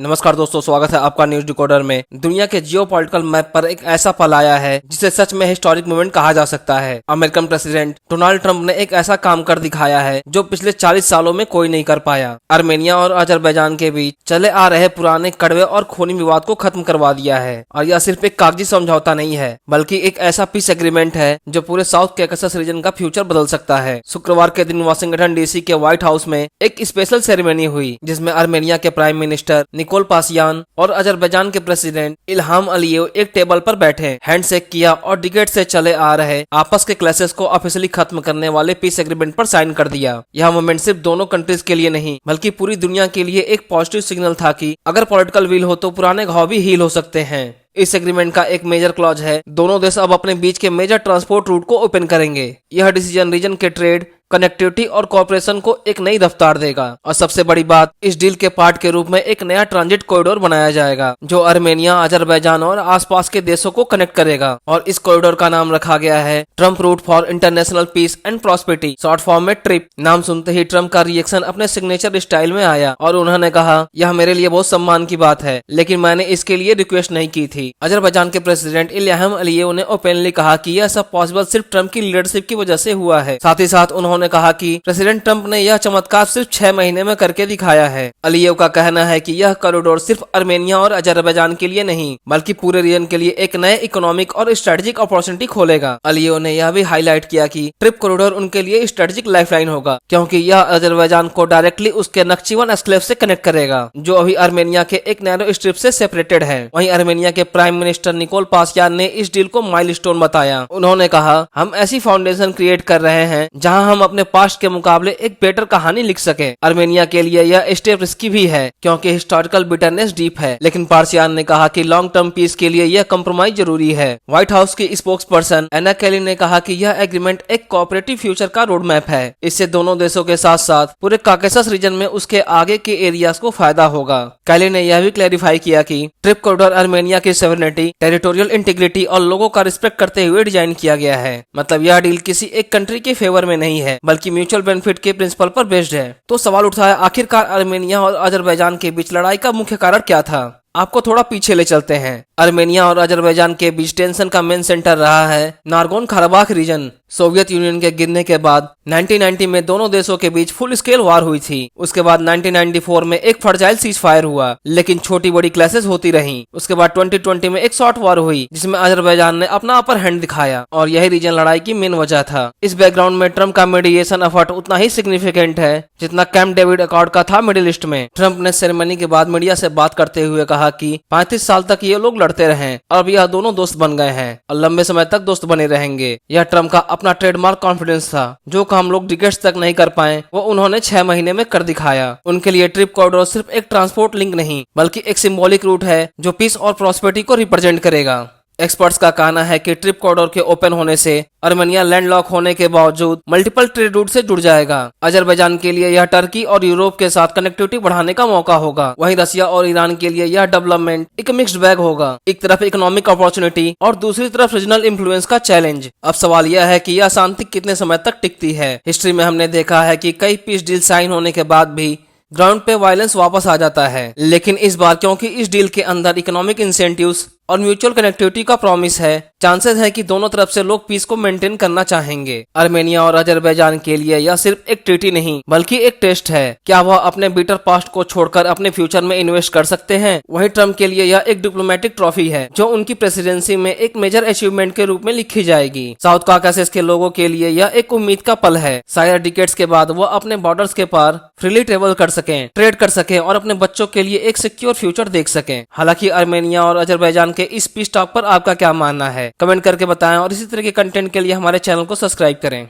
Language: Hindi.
नमस्कार दोस्तों, स्वागत है आपका न्यूज डिकोडर में। दुनिया के जियोपॉलिटिकल मैप पर एक ऐसा पल आया है जिसे सच में हिस्टोरिक मूवमेंट कहा जा सकता है। अमेरिकन प्रेसिडेंट डोनाल्ड ट्रंप ने एक ऐसा काम कर दिखाया है जो पिछले 40 सालों में कोई नहीं कर पाया। आर्मेनिया और अजरबैजान के बीच चले आ रहे पुराने कड़वे और खूनी विवाद को खत्म करवा दिया है। और यह सिर्फ एक कागजी समझौता नहीं है, बल्कि एक ऐसा पीस एग्रीमेंट है जो पूरे साउथ कैकेसस रीजन का फ्यूचर बदल सकता है। शुक्रवार के दिन वाशिंगटन डीसी के व्हाइट हाउस में एक स्पेशल सेरेमनी हुई जिसमें आर्मेनिया के प्राइम मिनिस्टर निकोल पासियान और अजरबैजान के प्रेसिडेंट इल्हाम अलीयेव एक टेबल पर बैठे, हैंडशेक किया और डिकेड से चले आ रहे आपस के क्लैशेस को ऑफिशियली खत्म करने वाले पीस एग्रीमेंट पर साइन कर दिया। यह मूवमेंट सिर्फ दोनों कंट्रीज के लिए नहीं बल्कि पूरी दुनिया के लिए एक पॉजिटिव सिग्नल था कि अगर पॉलिटिकल विल हो तो पुराने घाव भी हील हो सकते हैं। इस एग्रीमेंट का एक मेजर क्लॉज है, दोनों देश अब अपने बीच के मेजर ट्रांसपोर्ट रूट को ओपन करेंगे। यह डिसीजन रीजन के ट्रेड, कनेक्टिविटी और कॉर्पोरेशन को एक नई रफ्तार देगा। और सबसे बड़ी बात, इस डील के पार्ट के रूप में एक नया ट्रांजिट कॉरिडोर बनाया जाएगा जो आर्मेनिया, अजरबैजान और आसपास के देशों को कनेक्ट करेगा। और इस कॉरिडोर का नाम रखा गया है Trump route for international peace and prosperity, short form में ट्रिप। नाम सुनते ही ट्रम्प का रिएक्शन अपने सिग्नेचर स्टाइल में आया और उन्होंने कहा, यह मेरे लिए बहुत सम्मान की बात है, लेकिन मैंने इसके लिए रिक्वेस्ट नहीं की थी। अजरबैजान के प्रेसिडेंट इल्हाम अलीयेव ने ओपनली कहा कि यह सब पॉसिबल सिर्फ ट्रम्प की लीडरशिप की वजह से हुआ है। साथ ही साथ उन्होंने कहा कि प्रेसिडेंट ट्रंप ने यह चमत्कार सिर्फ 6 महीने में करके दिखाया है। अलीयेव का कहना है कि यह कॉरिडोर सिर्फ आर्मेनिया और अजरबैजान के लिए नहीं बल्कि पूरे रीजन के लिए एक नए इकोनॉमिक और स्ट्रेटेजिक अपॉर्चुनिटी खोलेगा। अलीयेव ने यह भी हाईलाइट किया कि ट्रिप कॉरिडोर उनके लिए स्ट्रेटेजिक लाइफलाइन होगा, क्योंकि यह अजरबैजान को डायरेक्टली उसके नक्चिवन एन्क्लेव से कनेक्ट करेगा जो अभी आर्मेनिया के एक नैरो स्ट्रिप से सेपरेटेड है। वहीं आर्मेनिया के प्राइम मिनिस्टर निकोल पासियान ने इस डील को माइलस्टोन बताया। उन्होंने कहा, हम ऐसी फाउंडेशन क्रिएट कर रहे हैं जहां हम अपने पास्ट के मुकाबले एक बेटर कहानी लिख सके। आर्मेनिया के लिए यह स्टेप रिस्की भी है क्योंकि हिस्टोरिकल बिटरनेस डीप है, लेकिन पार्सियान ने कहा कि लॉन्ग टर्म पीस के लिए यह कंप्रोमाइज जरूरी है। व्हाइट हाउस की स्पोक्स पर्सन एना केली ने कहा कि यह एग्रीमेंट एक कोऑपरेटिव फ्यूचर का रोड मैप है। इससे दोनों देशों के साथ साथ पूरे काकेसस रीजन में उसके आगे के एरियाज को फायदा होगा। केली ने यह भी क्लैरिफाई किया कि ट्रिप कॉरिडोर आर्मेनिया की सॉवरेनिटी, टेरिटोरियल इंटीग्रिटी और लोगों का रिस्पेक्ट करते हुए डिजाइन किया गया है। मतलब यह डील किसी एक कंट्री के फेवर में नहीं है बल्कि म्यूचुअल बेनिफिट के प्रिंसिपल पर बेस्ड है। तो सवाल उठा है, आखिरकार आर्मेनिया और अजरबैजान के बीच लड़ाई का मुख्य कारण क्या था? आपको थोड़ा पीछे ले चलते हैं। आर्मेनिया और अजरबैजान के बीच टेंशन का मेन सेंटर रहा है नारगोन कराबाख रीजन। सोवियत यूनियन के गिरने के बाद 1990 में दोनों देशों के बीच फुल स्केल वार हुई थी। उसके बाद 1994 में एक फर्टाइल सीज फायर हुआ, लेकिन छोटी बड़ी क्लैशेस होती रहीं। उसके बाद 2020 में एक शॉर्ट वार हुई जिसमें अजरबैजान ने अपना अपर हैंड दिखाया और यही रीजन लड़ाई की मेन वजह था। इस बैकग्राउंड में ट्रम्प का मीडिएशन एफर्ट उतना ही सिग्निफिकेंट है जितना कैंप डेविड अकॉर्ड का था मिडिल ईस्ट में। ट्रम्प ने सेरेमनी के बाद मीडिया से बात करते हुए कहा कि 35 साल तक ये लोग लड़ते रहे और अब यह दोनों दोस्त बन गए हैं और लंबे समय तक दोस्त बने रहेंगे। यह ट्रम्प का अपना ट्रेडमार्क कॉन्फिडेंस था, जो काम लोग डिकेड्स तक नहीं कर पाए वो उन्होंने 6 महीने में कर दिखाया। उनके लिए ट्रिप कॉरिडोर सिर्फ एक ट्रांसपोर्ट लिंक नहीं बल्कि एक सिंबॉलिक रूट है जो पीस और प्रॉस्पेरिटी को रिप्रेजेंट करेगा। एक्सपर्ट्स का कहना है कि ट्रिप कॉरिडोर के ओपन होने से आर्मेनिया लैंडलॉक होने के बावजूद मल्टीपल ट्रेड रूट से जुड़ जाएगा। अजरबैजान के लिए यह टर्की और यूरोप के साथ कनेक्टिविटी बढ़ाने का मौका होगा। वहीं रसिया और ईरान के लिए यह डेवलपमेंट एक मिक्स्ड बैग होगा, एक तरफ इकोनॉमिक अपॉर्चुनिटी और दूसरी तरफ रीजनल इंफ्लुएंस का चैलेंज। अब सवाल यह है कि यह शांति कितने समय तक टिकती है। हिस्ट्री में हमने देखा है कि कई पीस डील साइन होने के बाद भी ग्राउंड पे वायलेंस वापस आ जाता है, लेकिन इस बार क्योंकि इस डील के अंदर इकोनॉमिक इंसेंटिव्स और म्यूचुअल कनेक्टिविटी का प्रॉमिस है, चांसेस है कि दोनों तरफ से लोग पीस को मेंटेन करना चाहेंगे। आर्मेनिया और अजरबैजान के लिए यह सिर्फ एक ट्रीटी नहीं बल्कि एक टेस्ट है। क्या वह अपने बिटर पास्ट को छोड़कर अपने फ्यूचर में इन्वेस्ट कर सकते हैं? वहीं ट्रम्प के लिए यह एक डिप्लोमेटिक ट्रॉफी है जो उनकी प्रेसिडेंसी में एक मेजर अचीवमेंट के रूप में लिखी जाएगी। साउथ काकासस के लोगों के लिए यह एक उम्मीद का पल है, शायद डिकेड्स के बाद वो अपने बॉर्डर्स के पार फ्रीली ट्रेवल कर सकें, ट्रेड कर सकें और अपने बच्चों के लिए एक सिक्योर फ्यूचर देख सकें। हालांकि आर्मेनिया और अजरबैजान के इस पीस टॉक पर आपका क्या मानना है? कमेंट करके बताएं और इसी तरह के कंटेंट के लिए हमारे चैनल को सब्सक्राइब करें।